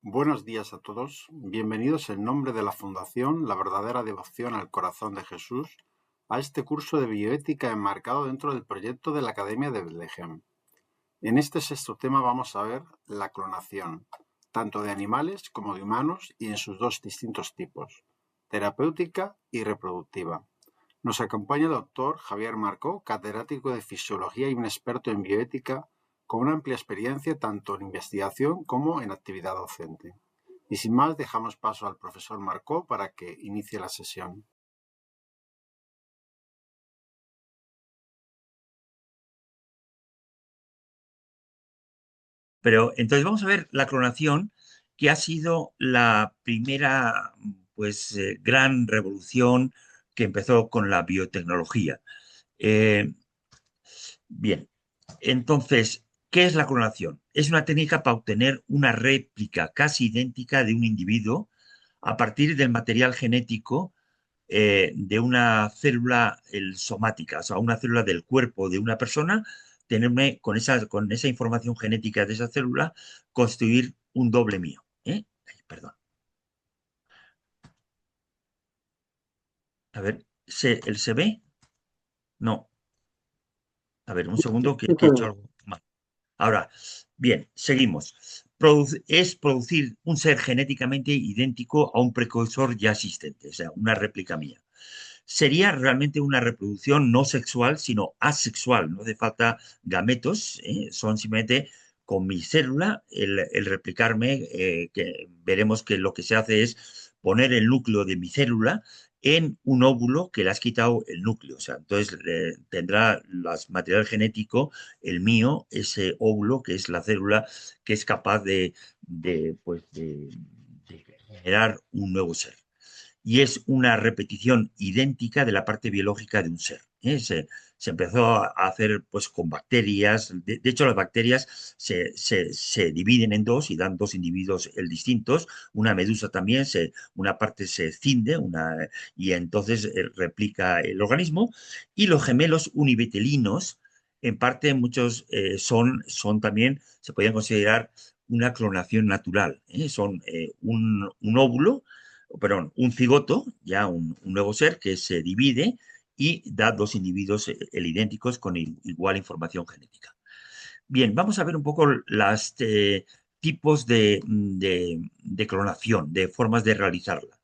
Buenos días a todos, bienvenidos en nombre de la Fundación La Verdadera Devoción al Corazón de Jesús a este curso de bioética enmarcado dentro del proyecto de la Academia de Bethlehem. En este sexto tema vamos a ver la clonación, tanto de animales como de humanos y en sus dos distintos tipos, terapéutica y reproductiva. Nos acompaña el doctor Javier Marcó, catedrático de Fisiología y un experto en bioética con una amplia experiencia tanto en investigación como en actividad docente. Y sin más, dejamos paso al profesor Marcó para que inicie la sesión. Pero entonces vamos a ver la clonación, que ha sido la primera, gran revolución que empezó con la biotecnología. Eh, Bien, entonces, ¿qué es la clonación? Es una técnica para obtener una réplica casi idéntica de un individuo a partir del material genético de una célula somática, o sea, una célula del cuerpo de una persona, tenerme con esa información genética de esa célula, construir un doble mío. Ay, perdón. A ver, ¿se ve? No. A ver, un segundo que he hecho algo mal. Ahora, bien, seguimos. Es producir un ser genéticamente idéntico a un precursor ya existente, o sea, una réplica mía. Sería realmente una reproducción no sexual, sino asexual. No hace falta gametos, son simplemente con mi célula el replicarme, que veremos que lo que se hace es poner el núcleo de mi célula en un óvulo que le has quitado el núcleo. O sea, entonces tendrá el material genético, el mío, ese óvulo, que es la célula que es capaz de generar un nuevo ser y es una repetición idéntica de la parte biológica de un ser. Se empezó a hacer pues, con bacterias. De hecho, las bacterias se dividen en dos y dan dos individuos distintos. Una medusa también, una parte se cinde y entonces replica el organismo. Y los gemelos univitelinos, en parte muchos son también, se podrían considerar una clonación natural. Son un óvulo, perdón, un cigoto, ya un nuevo ser que se divide y da dos individuos idénticos con igual información genética. Bien, vamos a ver un poco los tipos de clonación, de formas de realizarla.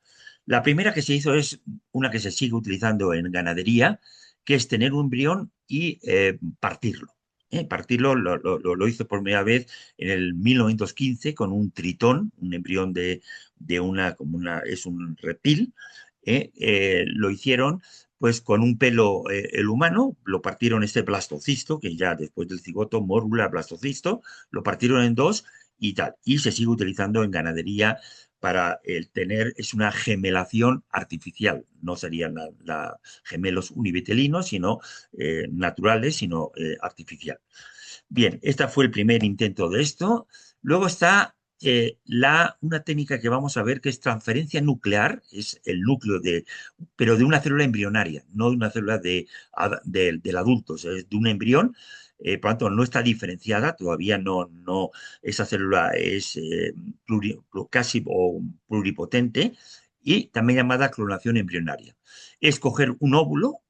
La primera que se hizo es una que se sigue utilizando en ganadería, que es tener un embrión y partirlo. Partirlo lo hizo por primera vez en el 1915 con un tritón, un embrión es un reptil. Lo hicieron pues con un pelo el humano, lo partieron este blastocisto, que ya después del cigoto, mórula, blastocisto, lo partieron en dos y tal. Y se sigue utilizando en ganadería para es una gemelación artificial. No serían gemelos univitelinos, sino naturales, sino artificial. Bien, este fue el primer intento de esto. Luego está una técnica que vamos a ver que es transferencia nuclear, es el núcleo pero de una célula embrionaria, no de una célula del adulto, o sea, es de un embrión. Por lo tanto, no está diferenciada, todavía no, esa célula es casi o pluripotente y también llamada clonación embrionaria. Es coger un óvulo,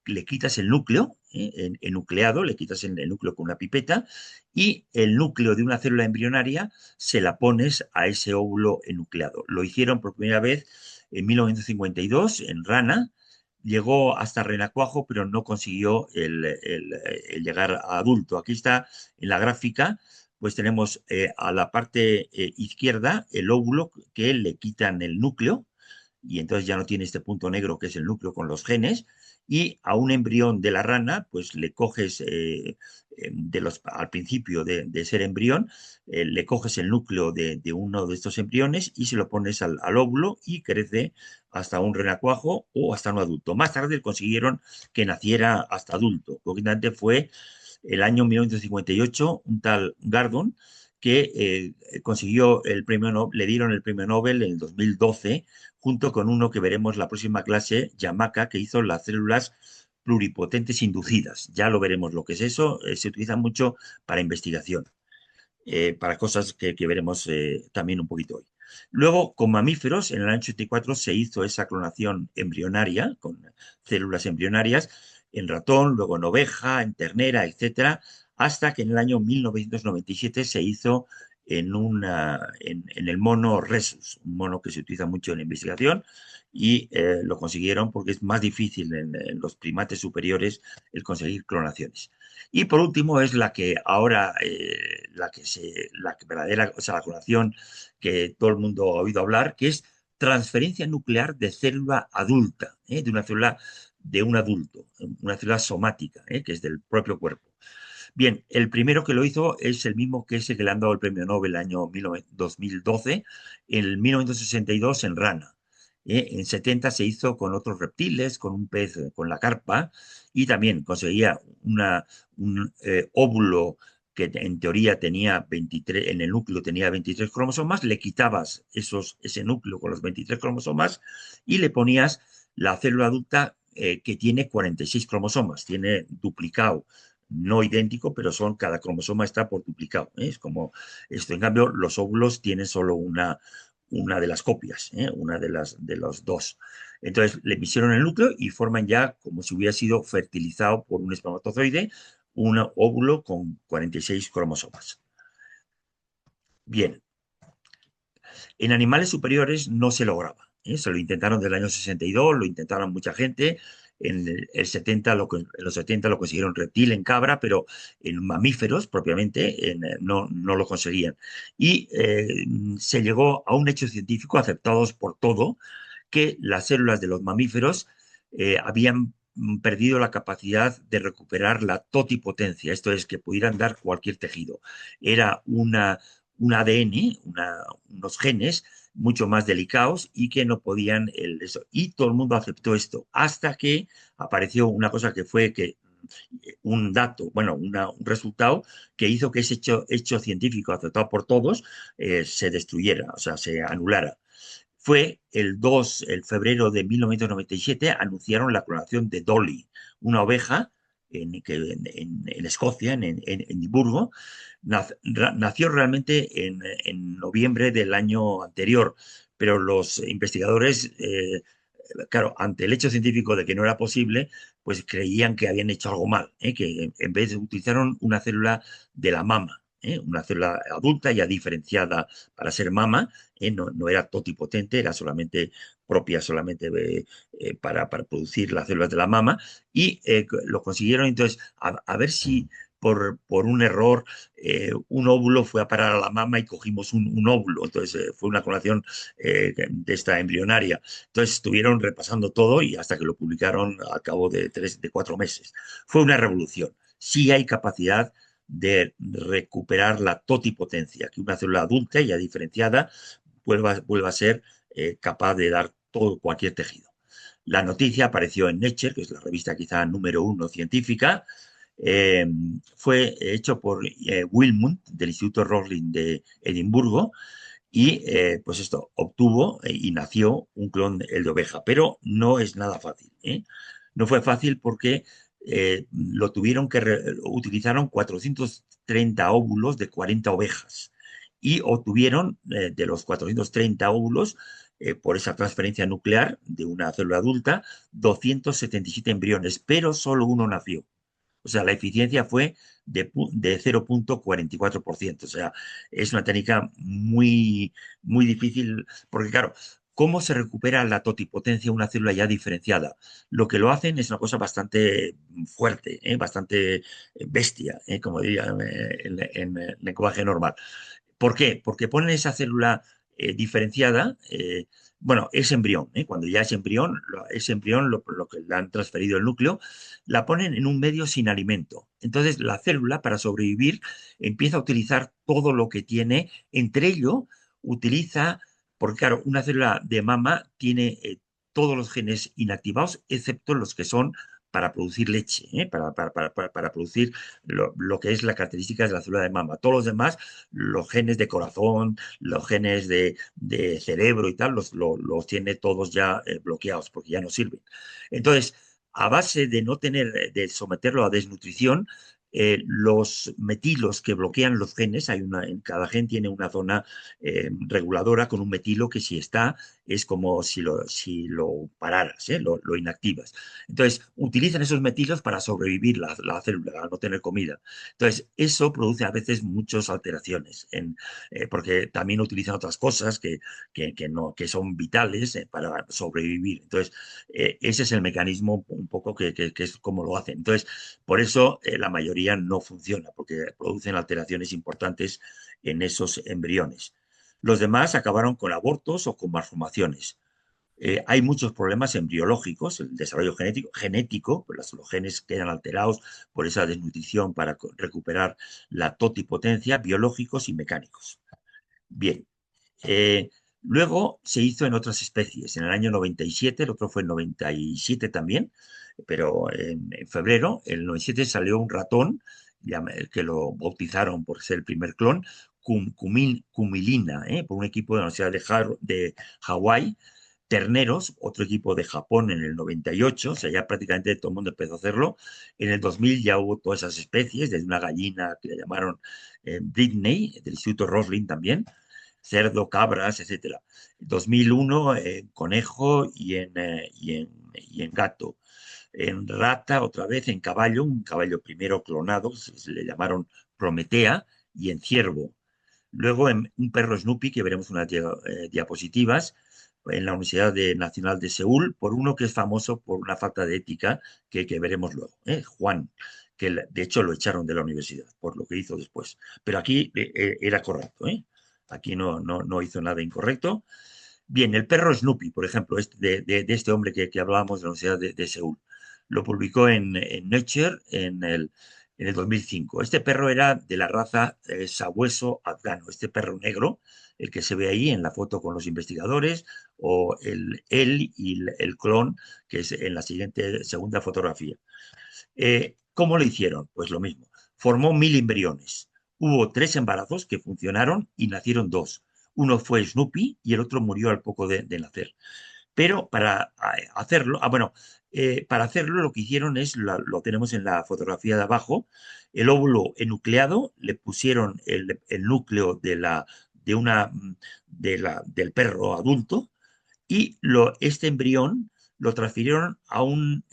le quitas el núcleo, enucleado, le quitas el núcleo con una pipeta y el núcleo de una célula embrionaria se la pones a ese óvulo enucleado. Lo hicieron por primera vez en 1952 en rana, llegó hasta renacuajo, pero no consiguió el llegar a adulto. Aquí está en la gráfica, pues tenemos a la parte izquierda el óvulo que le quitan el núcleo y entonces ya no tiene este punto negro que es el núcleo con los genes, y a un embrión de la rana, pues le coges al principio de ser embrión, le coges el núcleo de uno de estos embriones y se lo pones al óvulo y crece hasta un renacuajo o hasta un adulto. Más tarde consiguieron que naciera hasta adulto. Concretamente fue el año 1958 un tal Gardon que consiguió el premio Nobel, le dieron el premio Nobel en el 2012, junto con uno que veremos la próxima clase, Yamaka, que hizo las células pluripotentes inducidas. Ya lo veremos lo que es eso, se utiliza mucho para investigación. para cosas que veremos también un poquito hoy. Luego, con mamíferos, en el año 84 se hizo esa clonación embrionaria, con células embrionarias, en ratón, luego en oveja, en ternera, etcétera, hasta que en el año 1997 se hizo en el mono Rhesus, un mono que se utiliza mucho en la investigación, y lo consiguieron porque es más difícil en los primates superiores el conseguir clonaciones. Y por último es la que ahora, la que verdadera, o sea, la clonación que todo el mundo ha oído hablar, que es transferencia nuclear de célula adulta, de una célula de un adulto, una célula somática, que es del propio cuerpo. Bien, el primero que lo hizo es el mismo que ese que le han dado el premio Nobel el año 2012, en 1962 en rana. En 70 se hizo con otros reptiles, con un pez, con la carpa, y también conseguía un óvulo que en teoría tenía 23, en el núcleo tenía 23 cromosomas, le quitabas ese núcleo con los 23 cromosomas y le ponías la célula adulta que tiene 46 cromosomas, tiene duplicado no idéntico, pero cada cromosoma está por duplicado. Es como esto. En cambio, los óvulos tienen solo una de las copias, una de los dos. Entonces, le pusieron el núcleo y forman ya como si hubiera sido fertilizado por un espermatozoide, un óvulo con 46 cromosomas. Bien, en animales superiores no se lograba. Se lo intentaron desde el año 62, lo intentaron mucha gente. En el 70 en los 70 lo consiguieron reptil en cabra, pero en mamíferos propiamente no lo conseguían. Y se llegó a un hecho científico aceptados por todo, que las células de los mamíferos habían perdido la capacidad de recuperar la totipotencia, esto es, que pudieran dar cualquier tejido. Era un ADN, unos genes mucho más delicados y que no podían eso. Y todo el mundo aceptó esto hasta que apareció una cosa que fue que un dato, bueno, un resultado que hizo que ese hecho científico aceptado por todos se destruyera, o sea, se anulara. Fue el febrero de 1997, anunciaron la clonación de Dolly, una oveja en Escocia, en Edimburgo. Nació realmente en noviembre del año anterior, pero los investigadores, claro, ante el hecho científico de que no era posible, pues creían que habían hecho algo mal, que en vez de utilizaron una célula de la mama, una célula adulta ya diferenciada para ser mama, no era totipotente, era solamente propia solamente para producir las células de la mama, y lo consiguieron entonces a ver si por un error un óvulo fue a parar a la mama y cogimos un óvulo, entonces fue una clonación de esta embrionaria. Entonces estuvieron repasando todo y hasta que lo publicaron al cabo de 4 meses. Fue una revolución. Sí hay capacidad de recuperar la totipotencia, que una célula adulta ya diferenciada vuelva a ser capaz de dar todo, cualquier tejido. La noticia apareció en Nature, que es la revista quizá número 1 científica. Eh, Fue hecho por Wilmut, del Instituto Roslin de Edimburgo, y pues esto obtuvo y nació un clon, el de oveja, pero no es nada fácil. No fue fácil porque lo tuvieron que utilizaron 430 óvulos de 40 ovejas y obtuvieron de los 430 óvulos por esa transferencia nuclear de una célula adulta 277 embriones, pero solo uno nació. O sea, la eficiencia fue de 0,44%. O sea, es una técnica muy difícil, porque claro, ¿cómo se recupera la totipotencia de una célula ya diferenciada? Lo que lo hacen es una cosa bastante fuerte, bastante bestia, como diría en lenguaje normal. ¿Por qué? Porque ponen esa célula diferenciada, bueno, es embrión, cuando ya es embrión lo que le han transferido el núcleo, la ponen en un medio sin alimento. Entonces la célula, para sobrevivir, empieza a utilizar todo lo que tiene, entre ello utiliza, porque claro, una célula de mama tiene todos los genes inactivados, excepto los que son para producir leche, para producir lo que es la característica de la célula de mama. Todos los demás, los genes de corazón, los genes de cerebro y tal, los tiene todos ya bloqueados porque ya no sirven. Entonces, a base de no tener, de someterlo a desnutrición, los metilos que bloquean los genes, en cada gen tiene una zona reguladora con un metilo que si está es como si lo pararas, lo inactivas. Entonces, utilizan esos metilos para sobrevivir la célula, al no tener comida. Entonces, eso produce a veces muchas alteraciones, porque también utilizan otras cosas no, que son vitales para sobrevivir. Entonces, ese es el mecanismo un poco que es como lo hacen. Entonces, por eso la mayoría no funciona, porque producen alteraciones importantes en esos embriones. Los demás acabaron con abortos o con malformaciones. Hay muchos problemas embriológicos, el desarrollo genético, pues los genes quedan alterados por esa desnutrición para recuperar la totipotencia, biológicos y mecánicos. Bien, eh, luego se hizo en otras especies. En el año 97, el otro fue en 97 también, pero en febrero, en el 97 salió un ratón, que lo bautizaron por ser el primer clon, Cumilina, por un equipo de la Universidad de Hawái, terneros, otro equipo de Japón en el 98, o sea, ya prácticamente todo el mundo empezó a hacerlo. En el 2000 ya hubo todas esas especies, desde una gallina que le llamaron Britney, del Instituto Roslin también, cerdo, cabras, etcétera. 2001 conejo y en gato. En rata, otra vez, en caballo, un caballo primero clonado, se le llamaron Prometea, y en ciervo. Luego en un perro Snoopy, que veremos unas diapositivas, en la Nacional de Seúl, por uno que es famoso por una falta de ética que veremos luego, Juan, que de hecho lo echaron de la universidad por lo que hizo después. Pero aquí era correcto, aquí no hizo nada incorrecto. Bien, el perro Snoopy, por ejemplo, de este hombre que hablábamos de la Universidad de Seúl, lo publicó en Nature en el 2005. Este perro era de la raza sabueso afgano, este perro negro, el que se ve ahí en la foto con los investigadores, o él y el clon, que es en la segunda fotografía. ¿Cómo lo hicieron? Pues lo mismo. Formó 1000 embriones. Hubo 3 embarazos que funcionaron y nacieron 2. Uno fue Snoopy y el otro murió al poco de nacer. Pero para hacerlo, para hacerlo lo que hicieron es, lo tenemos en la fotografía de abajo, el óvulo enucleado, le pusieron el núcleo del perro adulto y este embrión lo transfirieron a un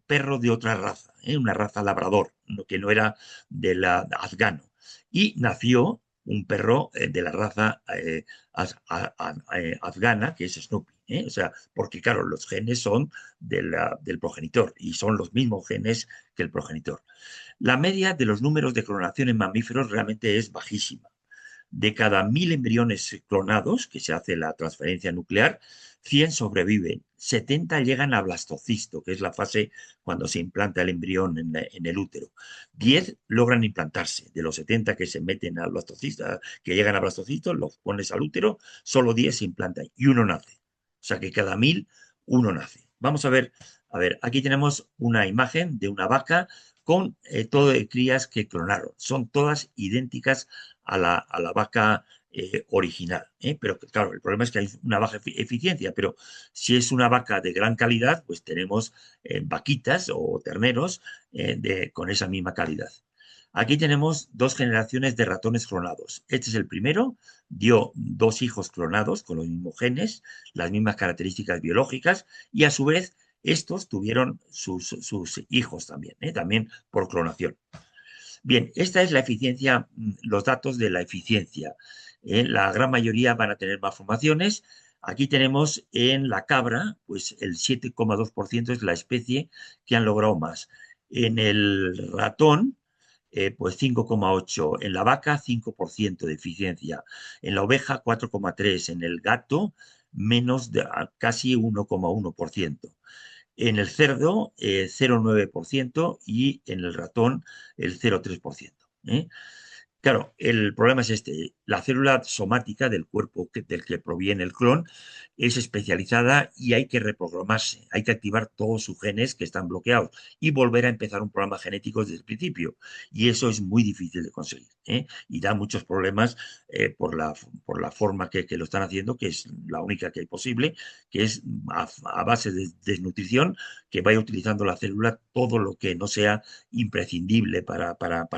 perro de otra raza, una raza labrador, que no era de la afgano. Y nació un perro de la raza afgana, que es Snoopy. O sea, porque claro, los genes son del progenitor y son los mismos genes que el progenitor. La media de los números de clonación en mamíferos realmente es bajísima. De cada 1000 embriones clonados, que se hace la transferencia nuclear, 100 sobreviven, 70 llegan a blastocisto, que es la fase cuando se implanta el embrión en el útero. 10 logran implantarse. De los 70 que se meten al blastocisto, que llegan a blastocisto, los pones al útero, solo 10 se implantan y uno nace. O sea que cada 1000, uno nace. Vamos a ver, aquí tenemos una imagen de una vaca con todo de crías que clonaron. Son todas idénticas a la vaca original. Pero claro, el problema es que hay una baja eficiencia, pero si es una vaca de gran calidad, pues tenemos vaquitas o terneros con esa misma calidad. Aquí tenemos 2 generaciones de ratones clonados. Este es el primero, dio 2 hijos clonados con los mismos genes, las mismas características biológicas y a su vez estos tuvieron sus hijos también por clonación. Bien, esta es la eficiencia, los datos de la eficiencia. La gran mayoría van a tener malformaciones. Aquí tenemos en la cabra, pues el 7,2% es la especie que han logrado más. En el ratón, pues 5,8%. En la vaca, 5% de eficiencia. En la oveja, 4,3%. En el gato, menos de casi 1,1%. En el cerdo, 0,9% y en el ratón, el 0,3%. Claro, el problema es este. la célula somática del cuerpo del que proviene el clon es especializada y hay que reprogramarse, hay que activar todos sus genes que están bloqueados y volver a empezar un programa genético desde el principio. Y eso es muy difícil de conseguir, ¿eh? Y da muchos problemas por la forma que lo están haciendo, que es la única que hay posible, que es a base de desnutrición, que vaya utilizando la célula todo lo que no sea imprescindible para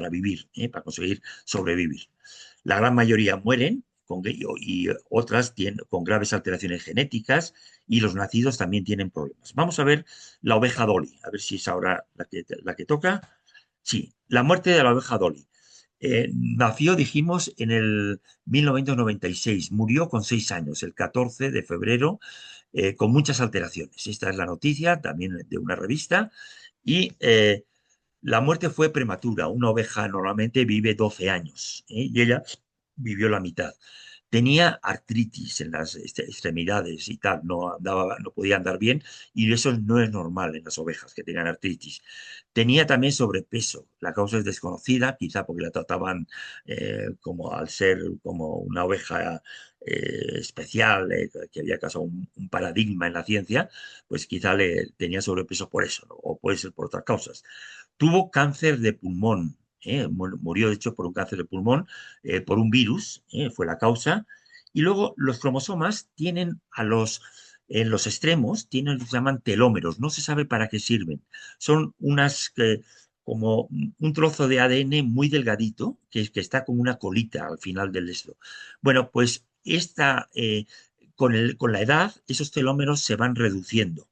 vivir, para conseguir sobrevivir. La gran mayoría mueren y otras tienen, con graves alteraciones genéticas y los nacidos también tienen problemas. Vamos a ver la oveja Dolly, a ver si es ahora la que toca. Sí, la muerte de la oveja Dolly. Nació, dijimos, en el 1996, murió con 6 años, el 14 de febrero, con muchas alteraciones. Esta es la noticia también de una revista y la muerte fue prematura. Una oveja normalmente vive 12 años, ¿eh? Y ella vivió la mitad. Tenía artritis en las extremidades y tal, no andaba, no podía andar bien y eso no es normal en las ovejas que tengan artritis. Tenía también sobrepeso. La causa es desconocida, quizá porque la trataban como al ser como una oveja especial, que había causado un paradigma en la ciencia, pues quizá le tenía sobrepeso por eso, ¿no? O puede ser por otras causas. Tuvo cáncer de pulmón, murió de hecho por un cáncer de pulmón, por un virus, fue la causa. Y luego los cromosomas tienen en los extremos, tienen lo que se llaman telómeros, no se sabe para qué sirven. Son como un trozo de ADN muy delgadito, que está como una colita al final del esto. Bueno, pues con la edad, esos telómeros se van reduciendo.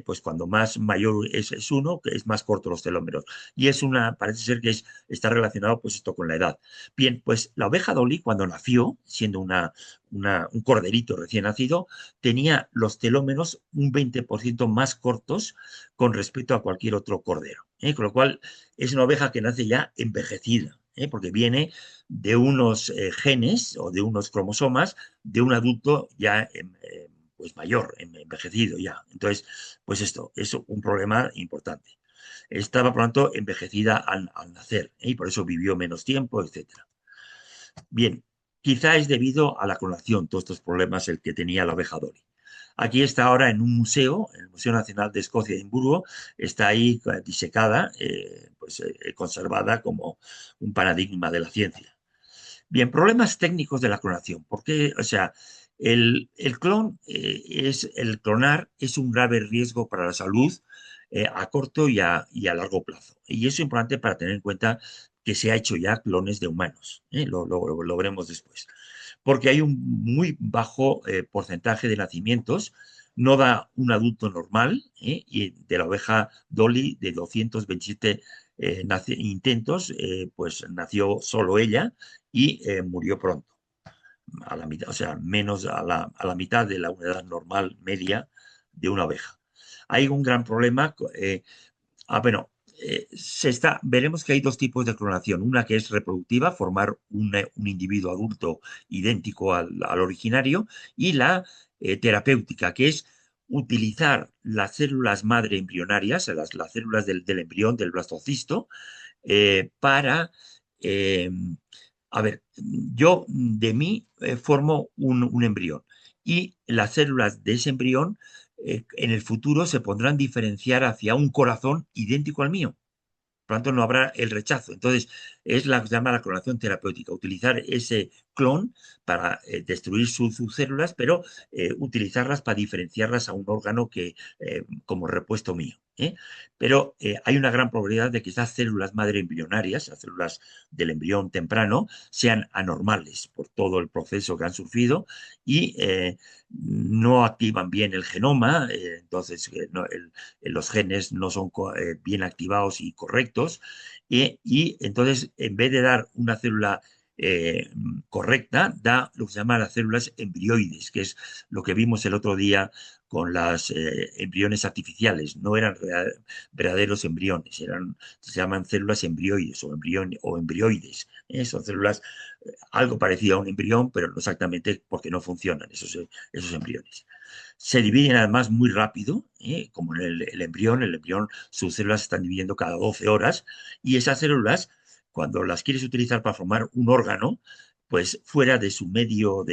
Pues cuando más mayor es uno, que es más corto los telómeros. Y parece ser que está relacionado pues esto con la edad. Bien, pues la oveja Dolly cuando nació, siendo un corderito recién nacido, tenía los telómeros un 20% más cortos con respecto a cualquier otro cordero. Con lo cual es una oveja que nace ya envejecida. Porque viene de unos genes o de unos cromosomas de un adulto ya pues mayor, envejecido ya. Entonces, pues esto es un problema importante. Estaba, por lo tanto, envejecida al nacer, y por eso vivió menos tiempo, etcétera. Bien, quizá es debido a la clonación, todos estos problemas el que tenía la oveja Dolly. Aquí está ahora en un museo, en el Museo Nacional de Escocia de Edimburgo, está ahí disecada, conservada como un paradigma de la ciencia. Bien, problemas técnicos de la clonación. Porque, o sea, el clonar es un grave riesgo para la salud a corto y a largo plazo. Y eso es importante para tener en cuenta que se ha hecho ya clones de humanos. Lo veremos después. Porque hay un muy bajo porcentaje de nacimientos. No da un adulto normal, y de la oveja Dolly de 227 intentos, pues nació solo ella y murió pronto, a la mitad, o sea, menos a la mitad de la edad normal media de una oveja. Hay un gran problema. Bueno, veremos que hay dos tipos de clonación. Una que es reproductiva, formar un individuo adulto idéntico al originario, y la terapéutica, que es utilizar las células madre embrionarias, las células del embrión, del blastocisto, para eh, a ver, yo de mí formo un embrión y las células de ese embrión en el futuro se pondrán diferenciar hacia un corazón idéntico al mío. Por lo tanto, no habrá el rechazo. Entonces, es la que se llama la clonación terapéutica, utilizar ese clon para destruir sus células, pero utilizarlas para diferenciarlas a un órgano como repuesto mío. Pero hay una gran probabilidad de que esas células madre embrionarias, las células del embrión temprano, sean anormales por todo el proceso que han sufrido y no activan bien el genoma, entonces los genes no son bien activados y correctos, y entonces en vez de dar una célula correcta, da lo que se llama las células embrioides, que es lo que vimos el otro día con las embriones artificiales. No eran verdaderos embriones, se llaman células embrioides o embrioides. Son células algo parecido a un embrión, pero no exactamente, porque no funcionan esos embriones. Se dividen además muy rápido, como en el embrión. El embrión, sus células se están dividiendo cada 12 horas y esas células, cuando las quieres utilizar para formar un órgano, pues fuera de su medio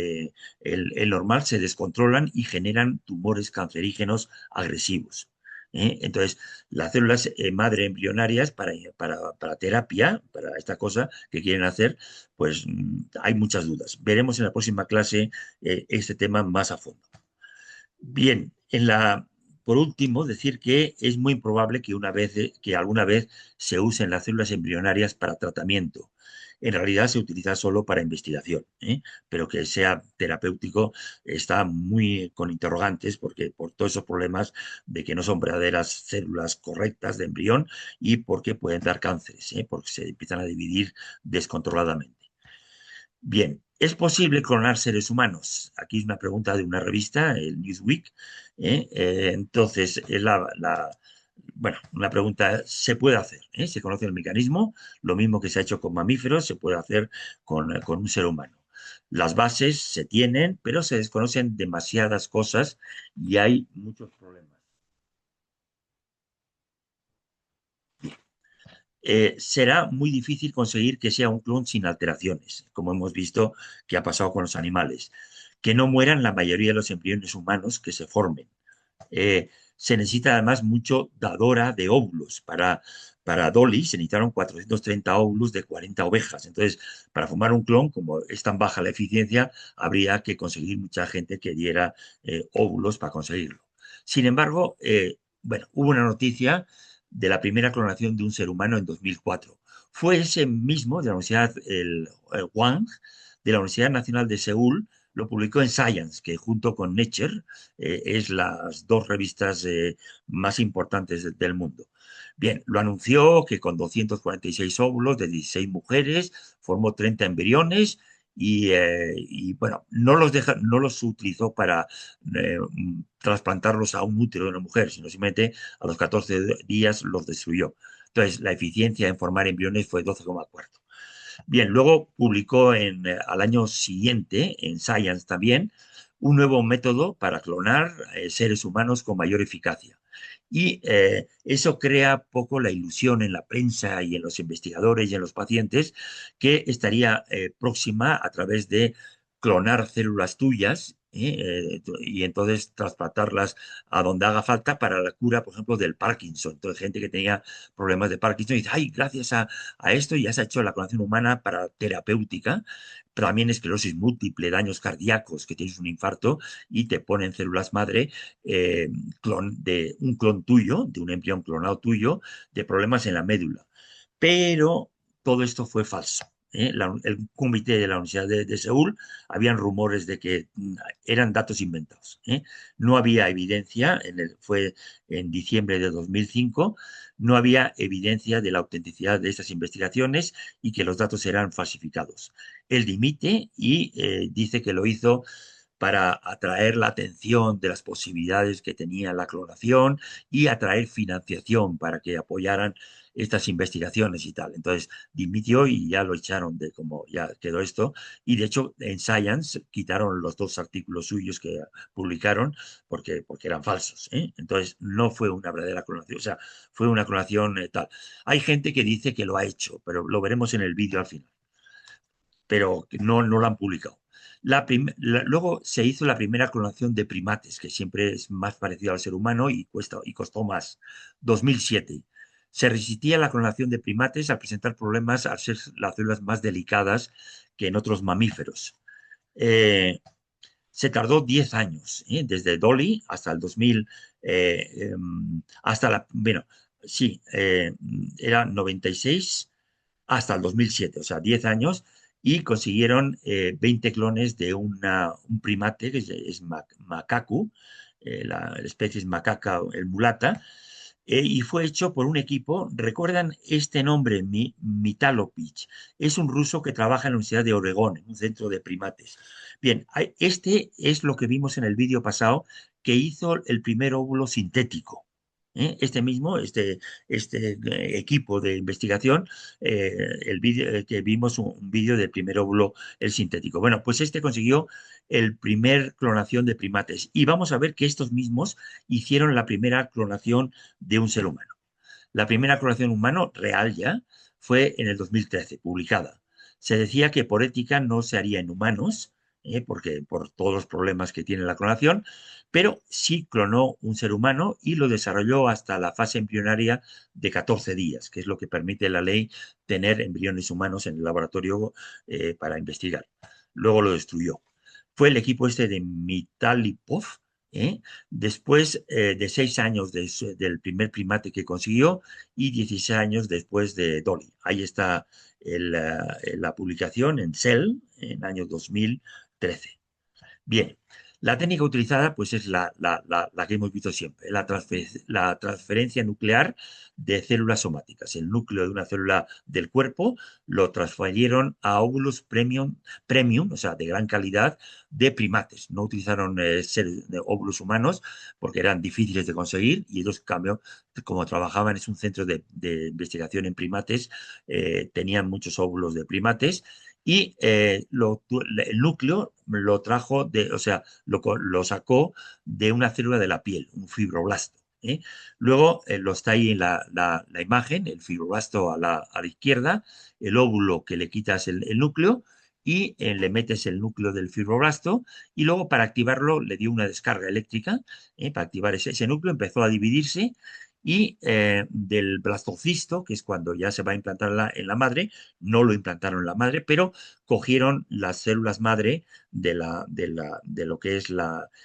el normal se descontrolan y generan tumores cancerígenos agresivos. Entonces, las células madre embrionarias para terapia, para esta cosa que quieren hacer, pues hay muchas dudas. Veremos en la próxima clase este tema más a fondo. Bien, por último, decir que es muy improbable que alguna vez se usen las células embrionarias para tratamiento. En realidad se utiliza solo para investigación, pero que sea terapéutico está muy con interrogantes porque por todos esos problemas de que no son verdaderas células correctas de embrión y porque pueden dar cánceres, porque se empiezan a dividir descontroladamente. Bien, ¿es posible clonar seres humanos? Aquí es una pregunta de una revista, el Newsweek. Entonces, bueno, una pregunta, ¿se puede hacer? ¿Se conoce el mecanismo? Lo mismo que se ha hecho con mamíferos, se puede hacer con un ser humano. Las bases se tienen, pero se desconocen demasiadas cosas y hay muchos problemas. Será muy difícil conseguir que sea un clon sin alteraciones, como hemos visto que ha pasado con los animales, que no mueran la mayoría de los embriones humanos que se formen. Se necesita además mucho dadora de óvulos. Para Dolly se necesitaron 430 óvulos de 40 ovejas. Entonces, para formar un clon, como es tan baja la eficiencia, habría que conseguir mucha gente que diera óvulos para conseguirlo. Sin embargo, bueno, hubo una noticia de la primera clonación de un ser humano en 2004. Fue ese mismo de la Universidad el Wang, de la Universidad Nacional de Seúl, lo publicó en Science, que junto con Nature es las dos revistas más importantes del mundo. Bien, lo anunció que con 246 óvulos de 16 mujeres formó 30 embriones y bueno, no los utilizó para trasplantarlos a un útero de una mujer, sino simplemente a los 14 días los destruyó. Entonces, la eficiencia en formar embriones fue 12,4. Bien, luego publicó al año siguiente, en Science también, un nuevo método para clonar seres humanos con mayor eficacia. Y eso crea poco la ilusión en la prensa y en los investigadores y en los pacientes que estaría próxima a través de clonar células tuyas y entonces trasplantarlas a donde haga falta para la cura, por ejemplo, del Parkinson. Entonces, gente que tenía problemas de Parkinson dice, ay, gracias a esto ya se ha hecho la clonación humana para terapéutica, pero también esclerosis múltiple, daños cardíacos, que tienes un infarto y te ponen células madre de un clon tuyo, de un embrión clonado tuyo, de problemas en la médula. Pero todo esto fue falso. El comité de la Universidad de Seúl, habían rumores de que eran datos inventados. No había evidencia, fue en diciembre de 2005, no había evidencia de la autenticidad de estas investigaciones y que los datos eran falsificados. Él dimite y dice que lo hizo para atraer la atención de las posibilidades que tenía la clonación y atraer financiación para que apoyaran estas investigaciones y tal. Entonces dimitió y ya lo echaron de como ya quedó esto. Y de hecho en Science quitaron los dos artículos suyos que publicaron porque eran falsos. Entonces no fue una verdadera clonación, o sea, fue una clonación tal. Hay gente que dice que lo ha hecho, pero lo veremos en el vídeo al final. Pero no lo han publicado. Luego se hizo la primera clonación de primates, que siempre es más parecido al ser humano y costó más. 2007. Se resistía la clonación de primates al presentar problemas al ser las células más delicadas que en otros mamíferos. Se tardó 10 años, desde Dolly hasta el 2000, hasta bueno, sí, era 96 hasta el 2007, o sea, 10 años, y consiguieron 20 clones de un primate que es macaco, la especie es macaca, el mulata, y fue hecho por un equipo, ¿recuerdan este nombre, Mitalopich? Es un ruso que trabaja en la Universidad de Oregón, en un centro de primates. Bien, este es lo que vimos en el vídeo pasado, que hizo el primer óvulo sintético. Este equipo de investigación, el vídeo que vimos un vídeo del primer óvulo, el sintético. Bueno, pues este consiguió el primer clonación de primates y vamos a ver que estos mismos hicieron la primera clonación de un ser humano. La primera clonación humano real ya fue en el 2013, publicada. Se decía que por ética no se haría en humanos, porque por todos los problemas que tiene la clonación, pero sí clonó un ser humano y lo desarrolló hasta la fase embrionaria de 14 días, que es lo que permite la ley tener embriones humanos en el laboratorio para investigar. Luego lo destruyó. Fue el equipo este de Mitalipov, ¿eh? Después de 6 años del primer primate que consiguió y 16 años después de Dolly. Ahí está la publicación en Cell en año 2013. Bien, la técnica utilizada pues es la que hemos visto siempre, la transferencia nuclear de células somáticas. El núcleo de una célula del cuerpo lo transfirieron a óvulos premium, o sea, de gran calidad, de primates. No utilizaron óvulos humanos porque eran difíciles de conseguir y ellos, en cambio, como trabajaban, es un centro de investigación en primates, tenían muchos óvulos de primates y el núcleo lo trajo o sea, lo sacó de una célula de la piel, un fibroblasto. Luego lo está ahí en la imagen, el fibroblasto a la izquierda, el óvulo que le quitas el núcleo y le metes el núcleo del fibroblasto y luego para activarlo le dio una descarga eléctrica, para activar ese núcleo, empezó a dividirse y del blastocisto, que es cuando ya se va a implantar en la madre, no lo implantaron en la madre, pero cogieron las células madre de lo que es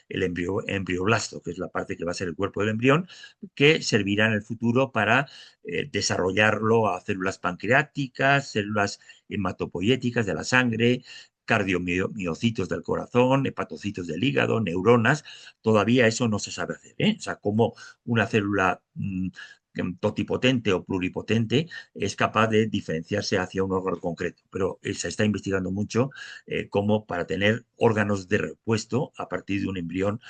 el embrioblasto, que es la parte que va a ser el cuerpo del embrión, que servirá en el futuro para desarrollarlo a células pancreáticas, células hematopoyéticas de la sangre, cardiomiocitos del corazón, hepatocitos del hígado, neuronas. Todavía eso no se sabe hacer, ¿eh? O sea, cómo una célula totipotente o pluripotente es capaz de diferenciarse hacia un órgano concreto, pero se está investigando mucho como para tener órganos de repuesto a partir de un embrión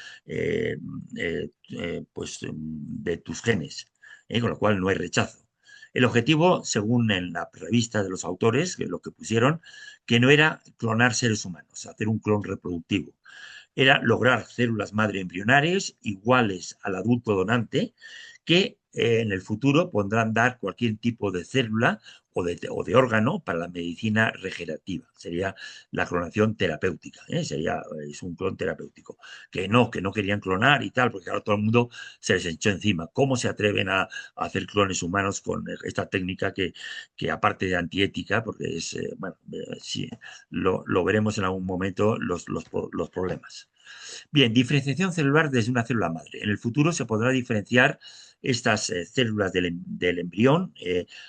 pues, de tus genes, con lo cual no hay rechazo. El objetivo, según en la revista de los autores, que lo que pusieron, que no era clonar seres humanos, hacer un clon reproductivo, era lograr células madre embrionarias iguales al adulto donante que en el futuro podrán dar cualquier tipo de célula o de órgano para la medicina regenerativa. Sería la clonación terapéutica, es un clon terapéutico. Que no querían clonar y tal, porque ahora todo el mundo se les echó encima. ¿Cómo se atreven a hacer clones humanos con esta técnica que aparte de antiética, porque es, bueno, sí, lo veremos en algún momento los problemas. Bien, diferenciación celular desde una célula madre. En el futuro se podrá diferenciar estas células del embrión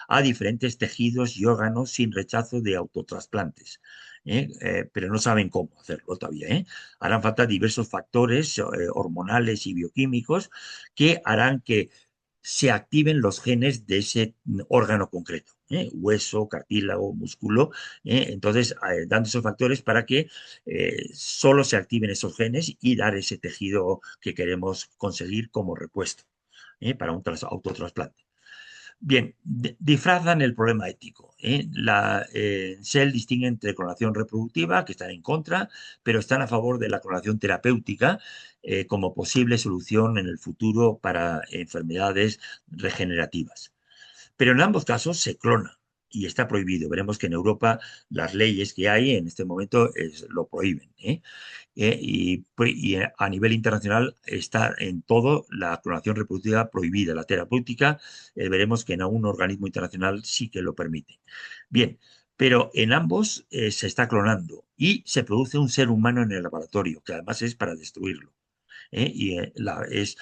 a diferentes tejidos y órganos sin rechazo de autotrasplantes. Pero no saben cómo hacerlo todavía. Harán falta diversos factores hormonales y bioquímicos que harán que se activen los genes de ese órgano concreto, hueso, cartílago, músculo. Entonces, dando esos factores para que solo se activen esos genes y dar ese tejido que queremos conseguir como repuesto para un autotrasplante. Bien, disfrazan el problema ético. Cell distingue entre clonación reproductiva, que están en contra, pero están a favor de la clonación terapéutica como posible solución en el futuro para enfermedades regenerativas. Pero en ambos casos se clona y está prohibido. Veremos que en Europa las leyes que hay en este momento lo prohíben. Y a nivel internacional está en todo la clonación reproductiva prohibida. La terapéutica, veremos que en algún organismo internacional sí que lo permite. Bien, pero en ambos se está clonando y se produce un ser humano en el laboratorio, que además es para destruirlo. Y es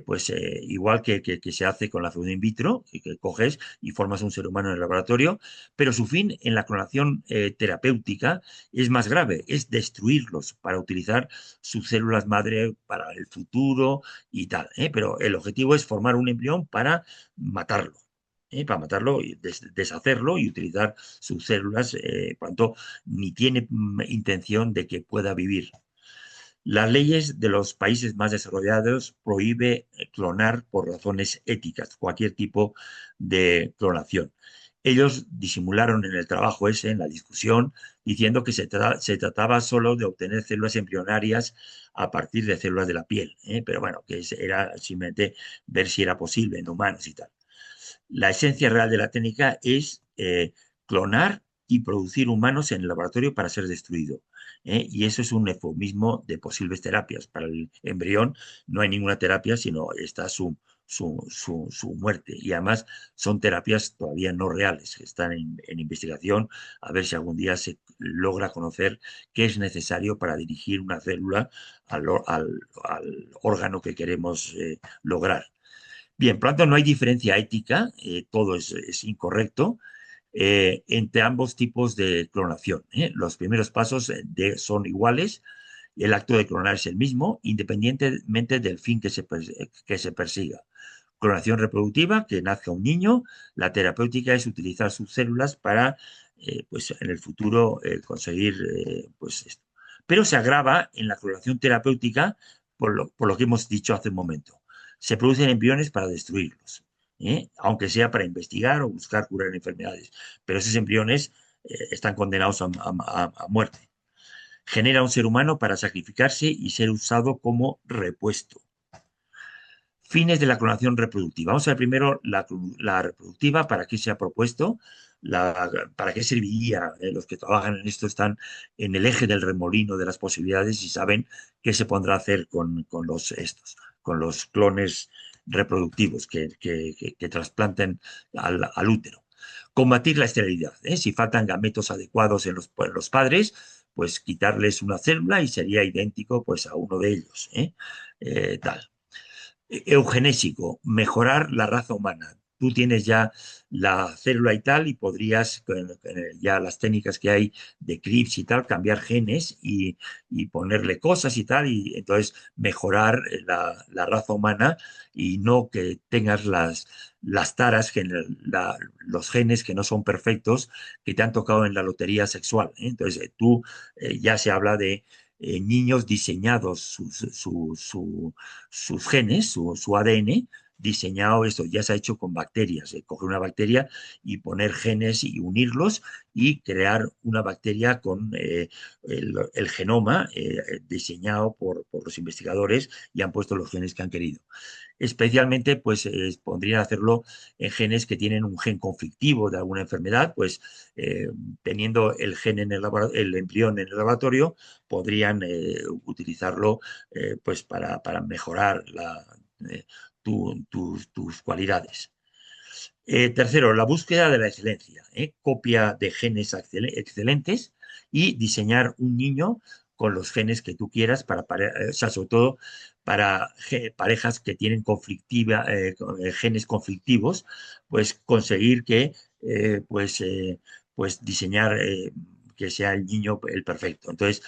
pues igual que se hace con la fecundación in vitro, que coges y formas un ser humano en el laboratorio, pero su fin en la clonación terapéutica es más grave, es destruirlos para utilizar sus células madre para el futuro y tal. Pero el objetivo es formar un embrión para matarlo. Para matarlo y deshacerlo y utilizar sus células, por tanto, ni tiene intención de que pueda vivir. Las leyes de los países más desarrollados prohíbe clonar por razones éticas, cualquier tipo de clonación. Ellos disimularon en el trabajo ese, en la discusión, diciendo que se trataba solo de obtener células embrionarias a partir de células de la piel, pero bueno, que era simplemente ver si era posible en humanos y tal. La esencia real de la técnica es clonar y producir humanos en el laboratorio para ser destruido. Y eso es un eufemismo de posibles terapias. Para el embrión no hay ninguna terapia, sino está su muerte. Y además son terapias todavía no reales, que están en investigación, a ver si algún día se logra conocer qué es necesario para dirigir una célula al órgano que queremos lograr. Bien, por lo tanto, no hay diferencia ética, todo es incorrecto entre ambos tipos de clonación. Los primeros pasos son iguales, el acto de clonar es el mismo, independientemente del fin que se persiga. Clonación reproductiva, que nazca un niño, la terapéutica es utilizar sus células para, pues en el futuro, conseguir pues esto. Pero se agrava en la clonación terapéutica por lo que hemos dicho hace un momento. Se producen embriones para destruirlos, aunque sea para investigar o buscar curar enfermedades. Pero esos embriones están condenados a muerte. Genera un ser humano para sacrificarse y ser usado como repuesto. Fines de la clonación reproductiva. Vamos a ver primero la reproductiva, para qué se ha propuesto, para qué serviría. Los que trabajan en esto están en el eje del remolino de las posibilidades y saben qué se podrá hacer con los clones reproductivos que trasplanten al útero. Combatir la esterilidad. Si faltan gametos adecuados en los padres, pues quitarles una célula y sería idéntico pues, a uno de ellos. Tal. Eugenésico, mejorar la raza humana. Tú tienes ya la célula y tal y podrías, con ya las técnicas que hay de CRISPR y tal, cambiar genes y ponerle cosas y tal, y entonces mejorar la raza humana y no que tengas las taras, los genes que no son perfectos, que te han tocado en la lotería sexual. Entonces tú ya se habla de niños diseñados sus genes, su ADN, diseñado, esto ya se ha hecho con bacterias, coger una bacteria y poner genes y unirlos y crear una bacteria con el genoma diseñado por los investigadores y han puesto los genes que han querido. Especialmente, pues podrían hacerlo en genes que tienen un gen conflictivo de alguna enfermedad, pues teniendo el gen el embrión en el laboratorio, podrían utilizarlo pues para mejorar eh, tus cualidades. Tercero, la búsqueda de la excelencia, copia de genes excelentes y diseñar un niño con los genes que tú quieras, o sea, sobre todo para parejas que tienen genes conflictivos, pues conseguir pues diseñar que sea el niño el perfecto. Entonces,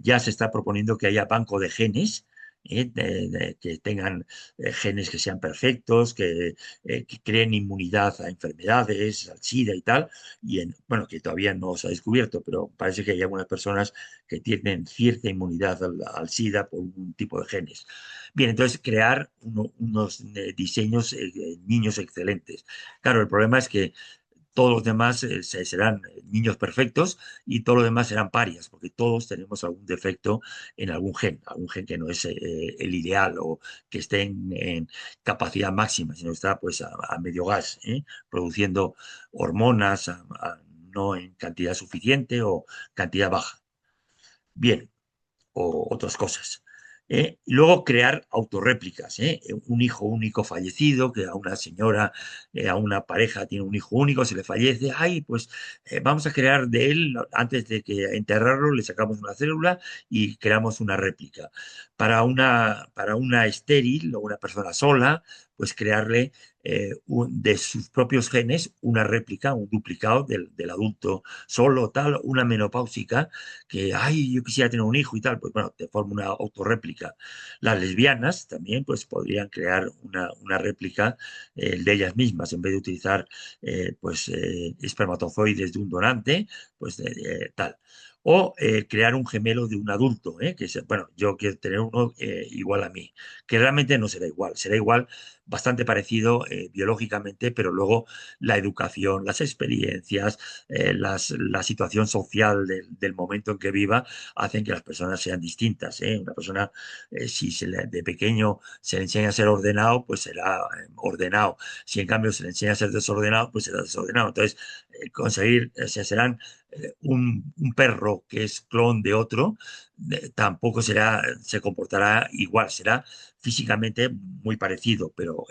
ya se está proponiendo que haya banco de genes, que tengan genes que sean perfectos, que creen inmunidad a enfermedades, al SIDA y tal, bueno, que todavía no se ha descubierto, pero parece que hay algunas personas que tienen cierta inmunidad al SIDA por un tipo de genes. Bien, entonces crear unos diseños, niños excelentes. Claro, el problema es que todos los demás serán niños perfectos y todos los demás serán parias, porque todos tenemos algún defecto en algún gen que no es el ideal o que esté en capacidad máxima, sino está pues a medio gas, produciendo hormonas no en cantidad suficiente o cantidad baja. Bien, o otras cosas. Y luego crear autorréplicas, un hijo único fallecido, que a una señora, a una pareja tiene un hijo único, se le fallece, ay, pues vamos a crear de él, antes de que enterrarlo, le sacamos una célula y creamos una réplica. Para una estéril o una persona sola, pues crearle de sus propios genes una réplica, un duplicado del adulto solo, tal, una menopáusica que, ay, yo quisiera tener un hijo y tal, pues bueno, te forma una autorréplica. Las lesbianas también, pues podrían crear una réplica de ellas mismas, en vez de utilizar, espermatozoides de un donante, pues tal. O crear un gemelo de un adulto, bueno, yo quiero tener uno igual a mí, que realmente no será igual, bastante parecido biológicamente, pero luego la educación, las experiencias, la situación social del momento en que viva hacen que las personas sean distintas. Una persona, si de pequeño se le enseña a ser ordenado, pues será ordenado. Si en cambio se le enseña a ser desordenado, pues será desordenado. Entonces, conseguir, o sea, serán un perro que es clon de otro, tampoco se comportará igual, será físicamente muy parecido, pero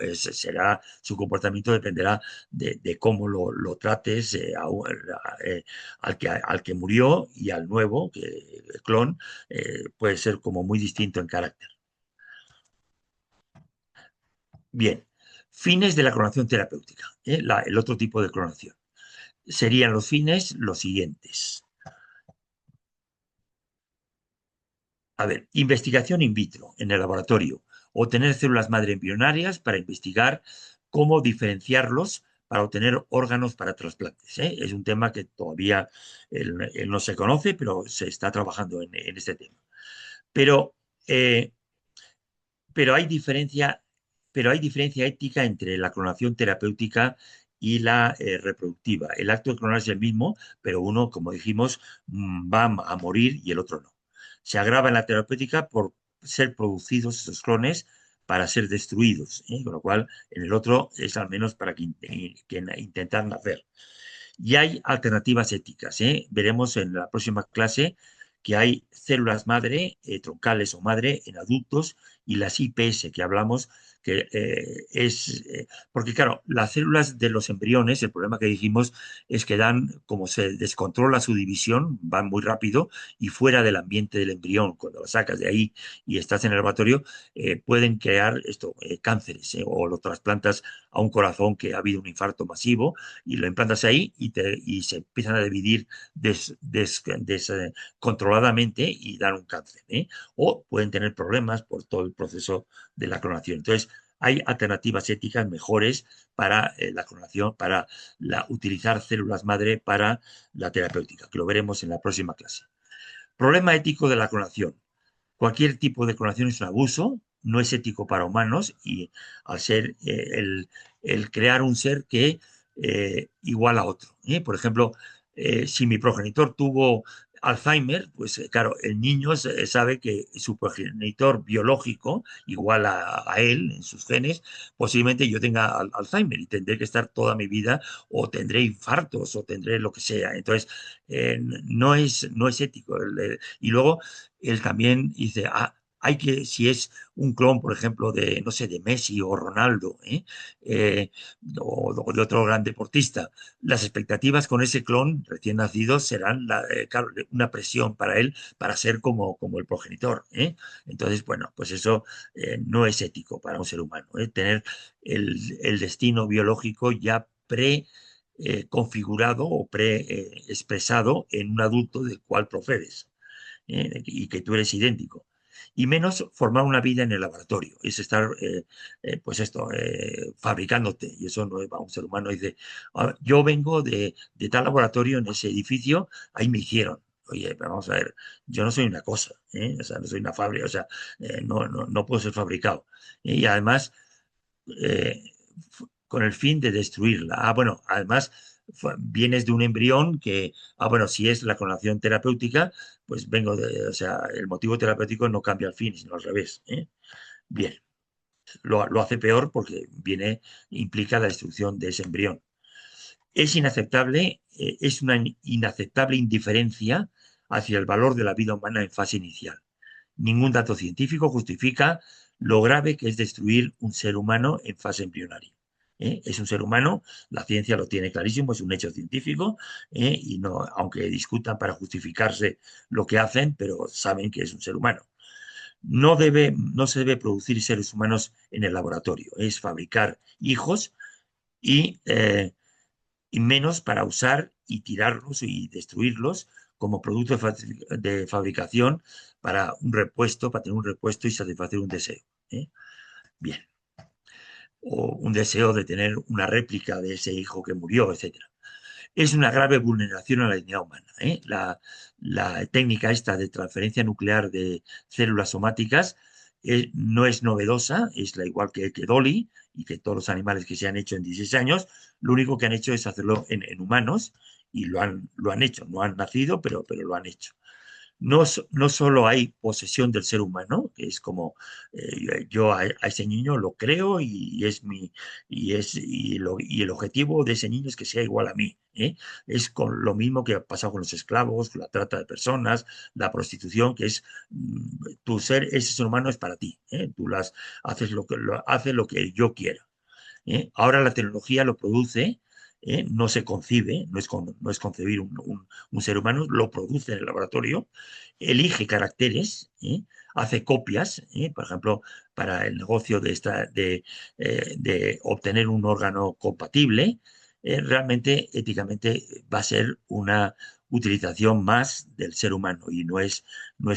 su comportamiento dependerá de cómo lo trates al que murió y al nuevo, que el clon, puede ser como muy distinto en carácter. Bien, fines de la clonación terapéutica, el otro tipo de clonación. Serían los fines los siguientes. A ver, investigación in vitro en el laboratorio. Obtener células madre embrionarias para investigar cómo diferenciarlos para obtener órganos para trasplantes. Es un tema que todavía no se conoce, pero se está trabajando en este tema. Pero, eh, pero hay diferencia, pero hay diferencia ética entre la clonación terapéutica y la reproductiva. El acto de clonar es el mismo, pero uno, como dijimos, va a morir y el otro no. Se agrava en la terapéutica por ser producidos esos clones para ser destruidos, con lo cual en el otro es al menos para que intentar nacer. Y hay alternativas éticas. Veremos en la próxima clase que hay células madre, troncales o madre en adultos y las IPS que hablamos, que porque claro, las células de los embriones, el problema que dijimos es que dan, como se descontrola su división, van muy rápido y fuera del ambiente del embrión, cuando lo sacas de ahí y estás en el laboratorio, pueden crear cánceres, o lo trasplantas a un corazón que ha habido un infarto masivo y lo implantas ahí y se empiezan a dividir controladamente y dar un cáncer. O pueden tener problemas por todo el proceso de la clonación. Entonces, hay alternativas éticas mejores para la clonación, para utilizar células madre para la terapéutica, que lo veremos en la próxima clase. Problema ético de la clonación. Cualquier tipo de clonación es un abuso, no es ético para humanos y al ser el crear un ser que igual a otro. Por ejemplo, si mi progenitor tuvo Alzheimer, pues claro, el niño sabe que su progenitor biológico, igual a él en sus genes, posiblemente yo tenga Alzheimer y tendré que estar toda mi vida o tendré infartos o tendré lo que sea. Entonces, no es ético. Y luego él también dice, si es un clon, por ejemplo, de, no sé, de Messi o Ronaldo, Eh, o de otro gran deportista, las expectativas con ese clon recién nacido serán, claro, una presión para él para ser como el progenitor. Entonces, bueno, pues eso no es ético para un ser humano, tener el destino biológico ya configurado o expresado en un adulto del cual procedes, y que tú eres idéntico. Y menos formar una vida en el laboratorio, es estar, pues esto, fabricándote. Y eso no es para un ser humano. Dice, yo vengo de tal laboratorio en ese edificio, ahí me hicieron. Oye, pero vamos a ver, yo no soy una cosa, o sea, no soy una fábrica, o sea, no puedo ser fabricado. Y además, eh, con el fin de destruirla. Bueno, además vienes de un embrión que, bueno, si es la clonación terapéutica, pues o sea, el motivo terapéutico no cambia al fin, sino al revés. Bien, lo hace peor porque implica la destrucción de ese embrión. Es una inaceptable indiferencia hacia el valor de la vida humana en fase inicial. Ningún dato científico justifica lo grave que es destruir un ser humano en fase embrionaria. Es un ser humano, la ciencia lo tiene clarísimo, es un hecho científico, y no, aunque discutan para justificarse lo que hacen, pero saben que es un ser humano. No se debe producir seres humanos en el laboratorio, es fabricar hijos y, eh, y menos para usar y tirarlos y destruirlos como producto de fabricación para un repuesto, para tener un repuesto y satisfacer un deseo. Bien. O un deseo de tener una réplica de ese hijo que murió, etcétera. es una grave vulneración a la dignidad humana. La técnica esta de transferencia nuclear de células somáticas no es novedosa, es la igual que Dolly y que todos los animales que se han hecho en 16 años. Lo único que han hecho es hacerlo en humanos y lo han hecho. No han nacido, pero lo han hecho. No, no solo hay posesión del ser humano, que es como yo a ese niño lo creo y es mi y el objetivo de ese niño es que sea igual a mí. Es con lo mismo que ha pasado con los esclavos, con la trata de personas, la prostitución, que es tu ser, ese ser humano es para ti. Tú haces lo que yo quiera. Ahora la tecnología lo produce, no se concibe, no es concebir un ser humano, lo produce en el laboratorio, elige caracteres, hace copias, por ejemplo, para el negocio de obtener un órgano compatible, realmente éticamente va a ser una utilización más del ser humano y no es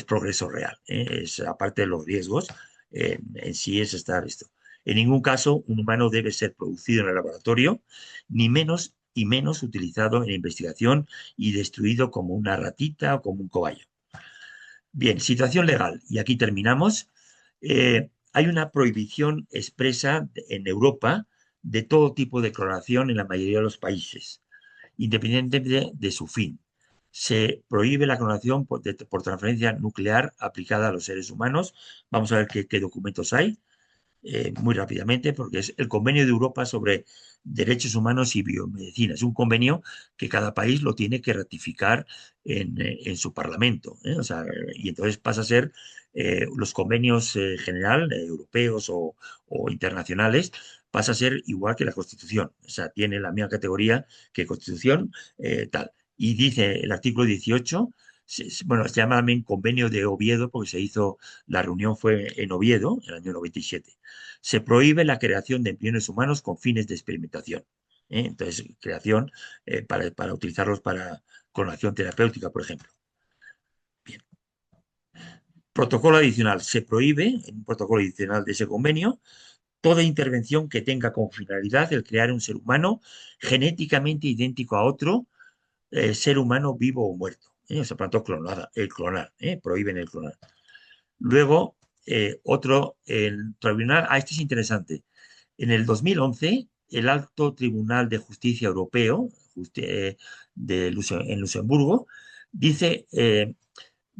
progreso real. Es aparte de los riesgos, en sí es estar esto. En ningún caso un humano debe ser producido en el laboratorio, ni menos y menos utilizado en investigación y destruido como una ratita o como un cobayo. Bien, situación legal, y aquí terminamos. Hay una prohibición expresa en Europa de todo tipo de clonación en la mayoría de los países, independientemente de su fin. Se prohíbe la clonación por transferencia nuclear aplicada a los seres humanos. Vamos a ver qué documentos hay muy rápidamente, porque es el Convenio de Europa sobre Derechos Humanos y Biomedicina. Es un convenio que cada país lo tiene que ratificar en su parlamento. O sea, y entonces pasa a ser los convenios general, europeos o internacionales, pasa a ser igual que la Constitución. O sea, tiene la misma categoría que Constitución, tal. Y dice el artículo 18, bueno, se llama también Convenio de Oviedo porque la reunión fue en Oviedo, en el año 97. Se prohíbe la creación de embriones humanos con fines de experimentación. Entonces, creación para utilizarlos para clonación terapéutica, por ejemplo. Bien. Protocolo adicional. Se prohíbe, en un protocolo adicional de ese convenio, toda intervención que tenga como finalidad el crear un ser humano genéticamente idéntico a otro ser humano vivo o muerto. O sea, por tanto, clonar, prohíben el clonar. Luego, el tribunal, este es interesante. En el 2011, el Alto Tribunal de Justicia Europeo en Luxemburgo dice,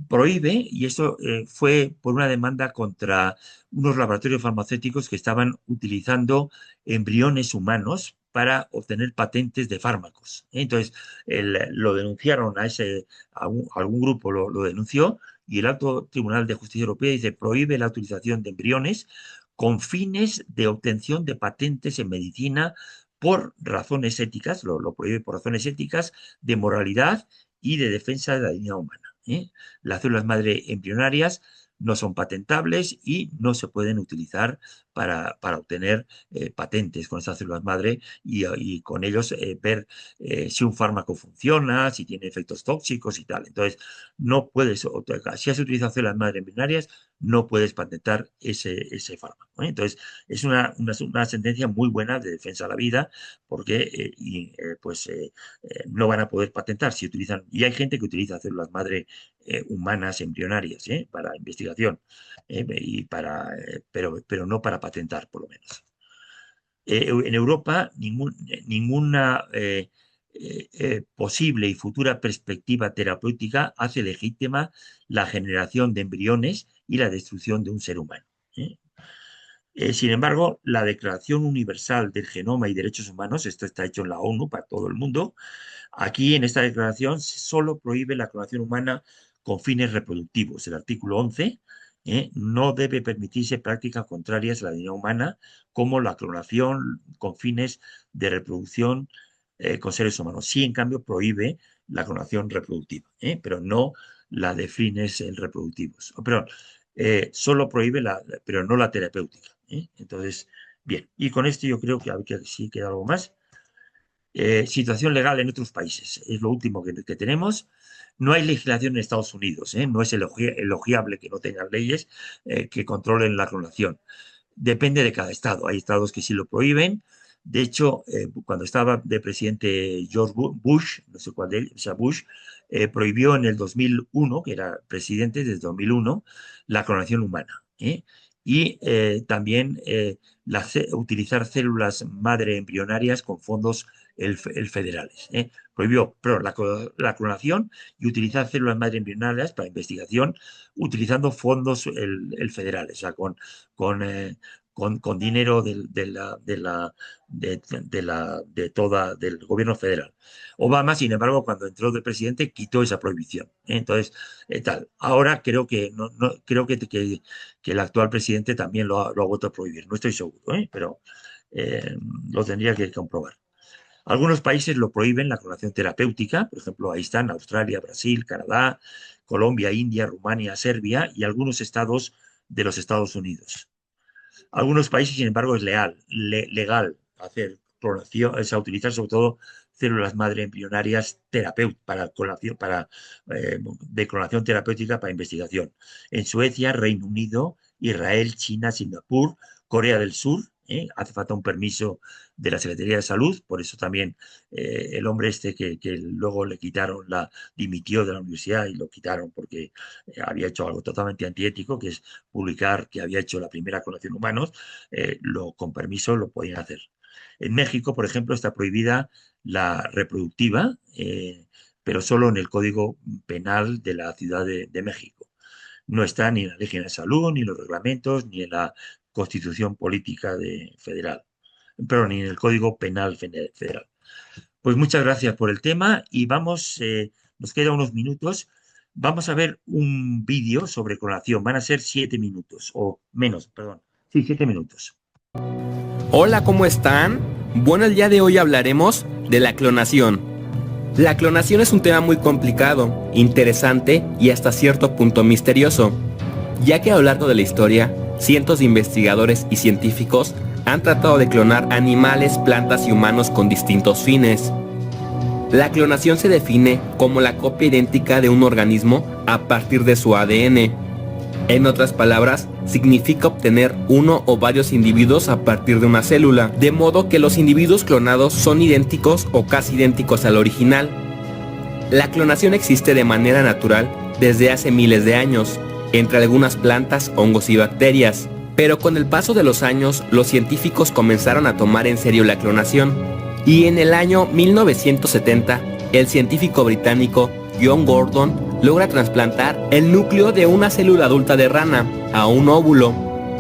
prohíbe, y eso fue por una demanda contra unos laboratorios farmacéuticos que estaban utilizando embriones humanos para obtener patentes de fármacos. Entonces, lo denunciaron algún grupo lo denunció y el Alto Tribunal de Justicia Europea dice prohíbe la utilización de embriones con fines de obtención de patentes en medicina por razones éticas, lo prohíbe por razones éticas, de moralidad y de defensa de la dignidad humana. Las células madre embrionarias no son patentables y no se pueden utilizar para obtener patentes con esas células madre y con ellos ver si un fármaco funciona, si tiene efectos tóxicos y tal. Entonces, no puedes, si has utilizado células madre embrionarias, no puedes patentar ese fármaco. Entonces, es una sentencia muy buena de defensa de la vida porque no van a poder patentar si utilizan, y hay gente que utiliza células madre humanas embrionarias para investigación, pero no para patentar, por lo menos. En Europa, ninguna posible y futura perspectiva terapéutica hace legítima la generación de embriones y la destrucción de un ser humano. Sin embargo, la Declaración Universal del Genoma y Derechos Humanos, esto está hecho en la ONU para todo el mundo, aquí en esta declaración solo prohíbe la clonación humana con fines reproductivos. El artículo 11 no debe permitirse prácticas contrarias a la dignidad humana como la clonación con fines de reproducción con seres humanos. Sí, en cambio, prohíbe la clonación reproductiva, pero no la de fines reproductivos. Perdón, solo prohíbe pero no la terapéutica. Entonces, bien, y con esto yo creo que, a ver, que sí queda algo más. Situación legal en otros países. Es lo último que tenemos. No hay legislación en Estados Unidos. No es elogiable que no tengan leyes que controlen la clonación. Depende de cada estado. Hay estados que sí lo prohíben, De hecho, cuando estaba de presidente George Bush, no sé cuál de él, o sea, Bush, prohibió en el 2001, que era presidente desde 2001, la clonación humana. Y también utilizar células madre embrionarias con fondos el federales. Prohibió la clonación y utilizar células madre embrionarias para investigación utilizando fondos el federales, o sea, con dinero del gobierno federal. Obama, sin embargo, cuando entró de presidente, quitó esa prohibición. Entonces, tal. Ahora creo que que el actual presidente también lo ha vuelto a prohibir. No estoy seguro, pero lo tendría que comprobar. Algunos países lo prohíben, la clonación terapéutica, por ejemplo, ahí están Australia, Brasil, Canadá, Colombia, India, Rumania, Serbia y algunos estados de los Estados Unidos. Algunos países, sin embargo, es legal hacer clonación, es utilizar sobre todo células madre embrionarias de clonación terapéutica para investigación. En Suecia, Reino Unido, Israel, China, Singapur, Corea del Sur, hace falta un permiso de la Secretaría de Salud, por eso también el hombre que luego dimitió de la universidad y lo quitaron porque había hecho algo totalmente antiético, que es publicar que había hecho la primera clonación de humanos, con permiso lo podían hacer. En México, por ejemplo, está prohibida la reproductiva, pero solo en el Código Penal de la Ciudad de México. No está ni en la Ley General de Salud, ni en los reglamentos, ni en la Constitución Política Federal, pero ni en el Código Penal Federal. Pues muchas gracias por el tema y nos quedan unos minutos. Vamos a ver un vídeo sobre clonación. Van a ser 7 minutos, o menos, perdón. Sí, 7 minutos. Hola, ¿cómo están? Bueno, el día de hoy hablaremos de la clonación. La clonación es un tema muy complicado, interesante y hasta cierto punto misterioso, ya que a lo largo de la historia, cientos de investigadores y científicos han tratado de clonar animales, plantas y humanos con distintos fines. La clonación se define como la copia idéntica de un organismo a partir de su ADN. En otras palabras, significa obtener uno o varios individuos a partir de una célula, de modo que los individuos clonados son idénticos o casi idénticos al original. La clonación existe de manera natural desde hace miles de años, entre algunas plantas, hongos y bacterias, pero con el paso de los años, los científicos comenzaron a tomar en serio la clonación, y en el año 1970, el científico británico John Gordon logra trasplantar el núcleo de una célula adulta de rana a un óvulo,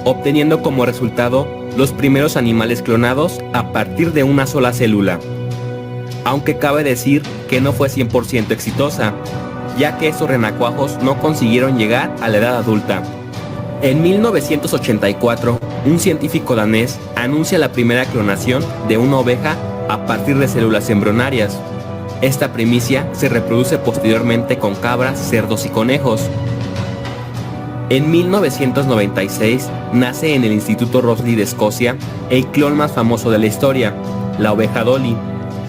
obteniendo como resultado los primeros animales clonados a partir de una sola célula. Aunque cabe decir que no fue 100% exitosa, ya que estos renacuajos no consiguieron llegar a la edad adulta. En 1984, un científico danés anuncia la primera clonación de una oveja a partir de células embrionarias. Esta primicia se reproduce posteriormente con cabras, cerdos y conejos. En 1996 nace en el Instituto Rosley de Escocia el clon más famoso de la historia, la oveja Dolly,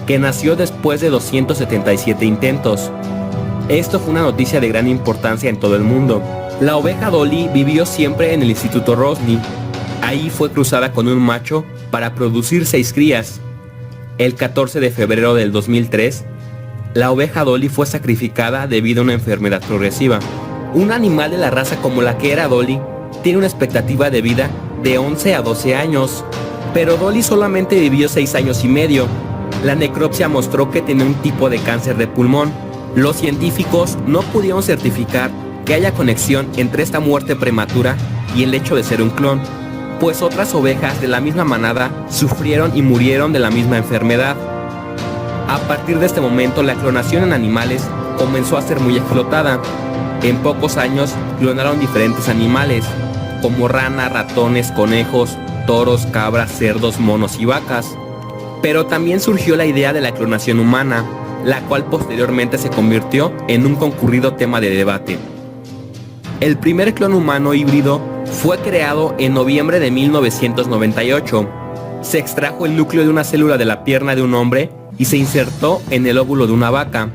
que nació después de 277 intentos. Esto fue una noticia de gran importancia en todo el mundo. La oveja Dolly vivió siempre en el Instituto Rosley. Ahí fue cruzada con un macho para producir 6 crías. El 14 de febrero del 2003, la oveja Dolly fue sacrificada debido a una enfermedad progresiva. Un animal de la raza como la que era Dolly tiene una expectativa de vida de 11 a 12 años, pero Dolly solamente vivió 6 años y medio. La necropsia mostró que tenía un tipo de cáncer de pulmón. Los científicos no pudieron certificar que haya conexión entre esta muerte prematura y el hecho de ser un clon, pues otras ovejas de la misma manada sufrieron y murieron de la misma enfermedad. A partir de este momento, la clonación en animales comenzó a ser muy explotada. En pocos años clonaron diferentes animales, como rana, ratones, conejos, toros, cabras, cerdos, monos y vacas. Pero también surgió la idea de la clonación humana, la cual posteriormente se convirtió en un concurrido tema de debate. El primer clon humano híbrido fue creado en noviembre de 1998. Se extrajo el núcleo de una célula de la pierna de un hombre y se insertó en el óvulo de una vaca.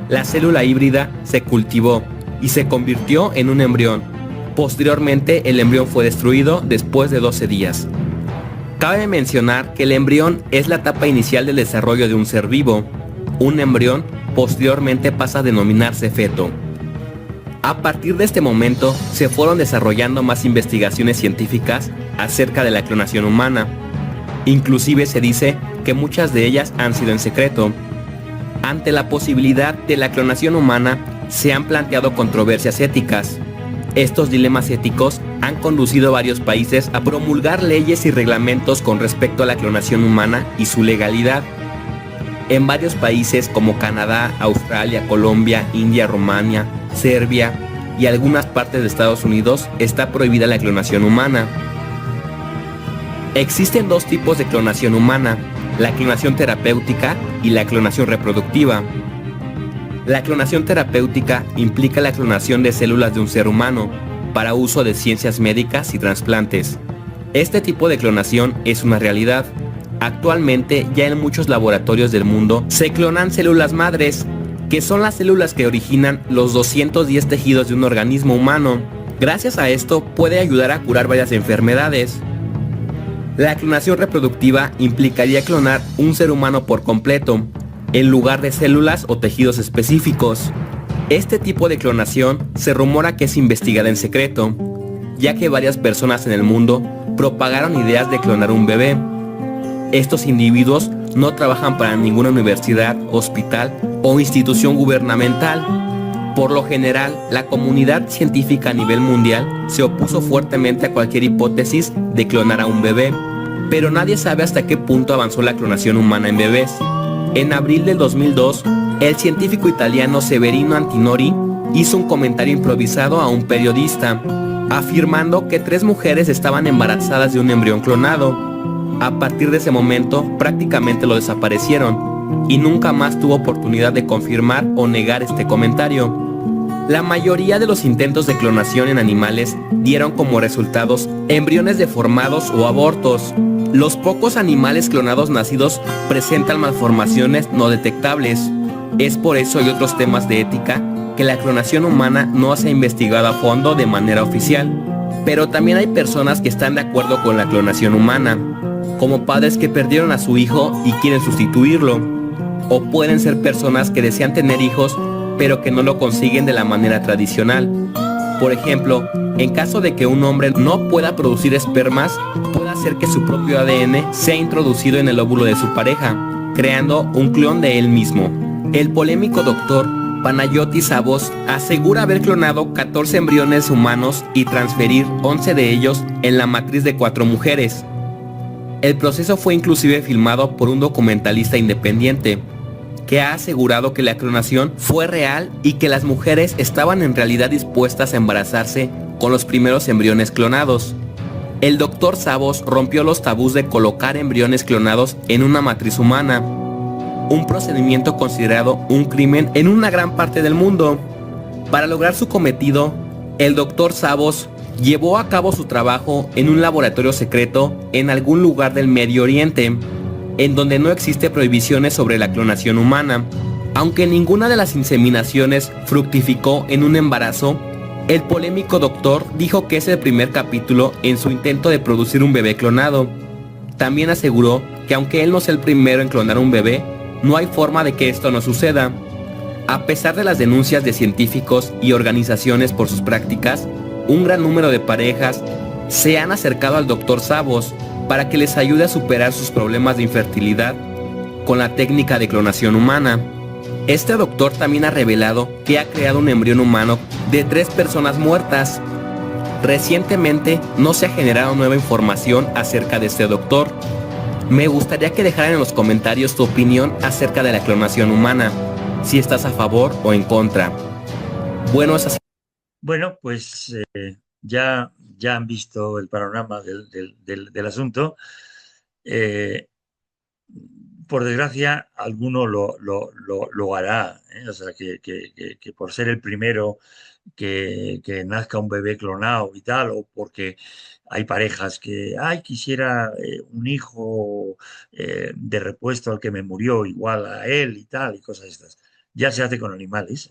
La célula híbrida se cultivó y se convirtió en un embrión. Posteriormente, el embrión fue destruido después de 12 días. Cabe mencionar que el embrión es la etapa inicial del desarrollo de un ser vivo. Un embrión posteriormente pasa a denominarse feto. A partir de este momento se fueron desarrollando más investigaciones científicas acerca de la clonación humana. Inclusive se dice que muchas de ellas han sido en secreto. Ante la posibilidad de la clonación humana se han planteado controversias éticas. Estos dilemas éticos han conducido a varios países a promulgar leyes y reglamentos con respecto a la clonación humana y su legalidad. En varios países como Canadá, Australia, Colombia, India, Rumania, Serbia y algunas partes de Estados Unidos está prohibida la clonación humana. Existen dos tipos de clonación humana, la clonación terapéutica y la clonación reproductiva. La clonación terapéutica implica la clonación de células de un ser humano para uso de ciencias médicas y trasplantes. Este tipo de clonación es una realidad. Actualmente ya en muchos laboratorios del mundo se clonan células madres, que son las células que originan los 210 tejidos de un organismo humano. Gracias a esto puede ayudar a curar varias enfermedades. La clonación reproductiva implicaría clonar un ser humano por completo, en lugar de células o tejidos específicos. Este tipo de clonación se rumora que es investigada en secreto, ya que varias personas en el mundo propagaron ideas de clonar un bebé. Estos individuos no trabajan para ninguna universidad, hospital o institución gubernamental. Por lo general, la comunidad científica a nivel mundial se opuso fuertemente a cualquier hipótesis de clonar a un bebé, pero nadie sabe hasta qué punto avanzó la clonación humana en bebés. En abril del 2002, el científico italiano Severino Antinori hizo un comentario improvisado a un periodista, afirmando que 3 mujeres estaban embarazadas de un embrión clonado. A partir de ese momento, prácticamente lo desaparecieron y nunca más tuvo oportunidad de confirmar o negar este comentario. La mayoría de los intentos de clonación en animales dieron como resultados embriones deformados o abortos. Los pocos animales clonados nacidos presentan malformaciones no detectables. Es por eso y otros temas de ética que la clonación humana no se ha investigado a fondo de manera oficial. Pero también hay personas que están de acuerdo con la clonación humana, como padres que perdieron a su hijo y quieren sustituirlo, o pueden ser personas que desean tener hijos pero que no lo consiguen de la manera tradicional. Por ejemplo, en caso de que un hombre no pueda producir espermas, puede hacer que su propio ADN sea introducido en el óvulo de su pareja, creando un clon de él mismo. El polémico doctor Panayotis Savos asegura haber clonado 14 embriones humanos y transferir 11 de ellos en la matriz de 4 mujeres. El proceso fue inclusive filmado por un documentalista independiente, que ha asegurado que la clonación fue real y que las mujeres estaban en realidad dispuestas a embarazarse con los primeros embriones clonados. El doctor Savos rompió los tabús de colocar embriones clonados en una matriz humana, un procedimiento considerado un crimen en una gran parte del mundo. Para lograr su cometido, el doctor Savos llevó a cabo su trabajo en un laboratorio secreto en algún lugar del Medio Oriente, en donde no existe prohibiciones sobre la clonación humana. Aunque ninguna de las inseminaciones fructificó en un embarazo, el polémico doctor dijo que es el primer capítulo en su intento de producir un bebé clonado. También aseguró que aunque él no sea el primero en clonar un bebé, no hay forma de que esto no suceda. A pesar de las denuncias de científicos y organizaciones por sus prácticas, un gran número de parejas se han acercado al doctor Savos para que les ayude a superar sus problemas de infertilidad con la técnica de clonación humana. Este doctor también ha revelado que ha creado un embrión humano de 3 personas muertas. Recientemente no se ha generado nueva información acerca de este doctor. Me gustaría que dejaran en los comentarios tu opinión acerca de la clonación humana, si estás a favor o en contra. Bueno, es así. Bueno, pues ya han visto el panorama del asunto. Por desgracia, alguno lo hará, ¿eh? O sea, que por ser el primero que nazca un bebé clonado y tal, o porque hay parejas que, ay, quisiera un hijo de repuesto al que me murió igual a él y tal, y cosas estas. Ya se hace con animales,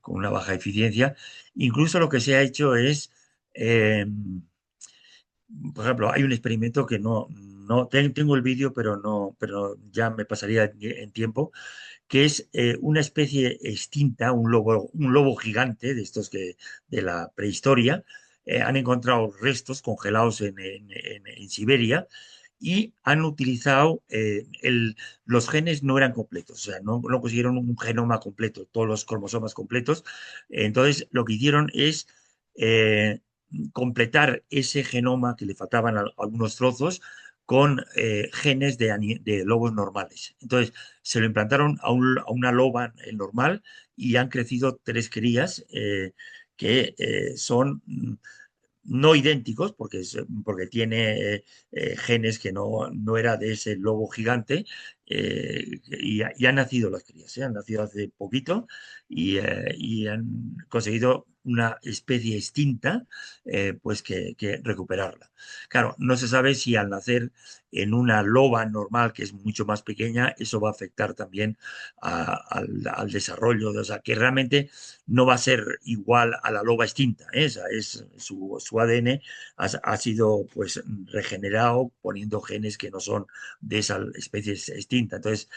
con una baja eficiencia. Incluso lo que se ha hecho es por ejemplo, hay un experimento que tengo el vídeo, pero ya me pasaría en tiempo, que es una especie extinta, un lobo gigante de estos de la prehistoria. Han encontrado restos congelados en Siberia y han utilizado, los genes no eran completos, o sea, no consiguieron un genoma completo, todos los cromosomas completos. Entonces, lo que hicieron es eh, completar ese genoma que le faltaban algunos trozos con genes de lobos normales. Entonces, se lo implantaron a una loba normal y han crecido tres crías que son no idénticos, porque tiene genes que no era de ese lobo gigante, y han nacido las crías, han nacido hace poquito y han conseguido una especie extinta, pues que recuperarla. Claro, no se sabe si al nacer en una loba normal, que es mucho más pequeña, eso va a afectar también al desarrollo, o sea, que realmente no va a ser igual a la loba extinta, ¿eh? Esa es su ADN ha sido pues regenerado poniendo genes que no son de esa especie extinta. Entonces,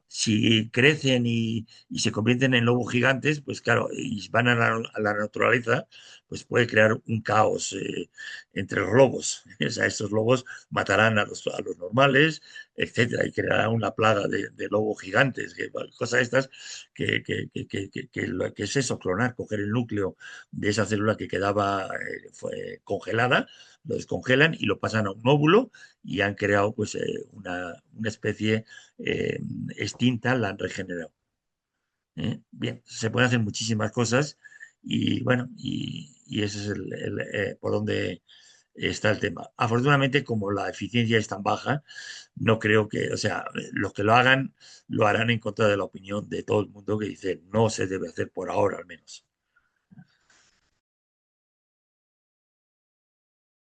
si crecen y se convierten en lobos gigantes, pues claro, y van a la naturaleza, pues puede crear un caos entre los lobos. O sea, estos lobos matarán a los normales, etcétera, y creará una plaga de lobos gigantes, cosas estas que es eso, clonar, coger el núcleo de esa célula que quedaba fue congelada, lo descongelan y lo pasan a un óvulo y han creado pues una especie eh, extinta, la han regenerado. Bien, se pueden hacer muchísimas cosas y bueno, y ese es por donde está el tema. Afortunadamente, como la eficiencia es tan baja, no creo que, o sea, los que lo hagan lo harán en contra de la opinión de todo el mundo que dice no se debe hacer por ahora al menos.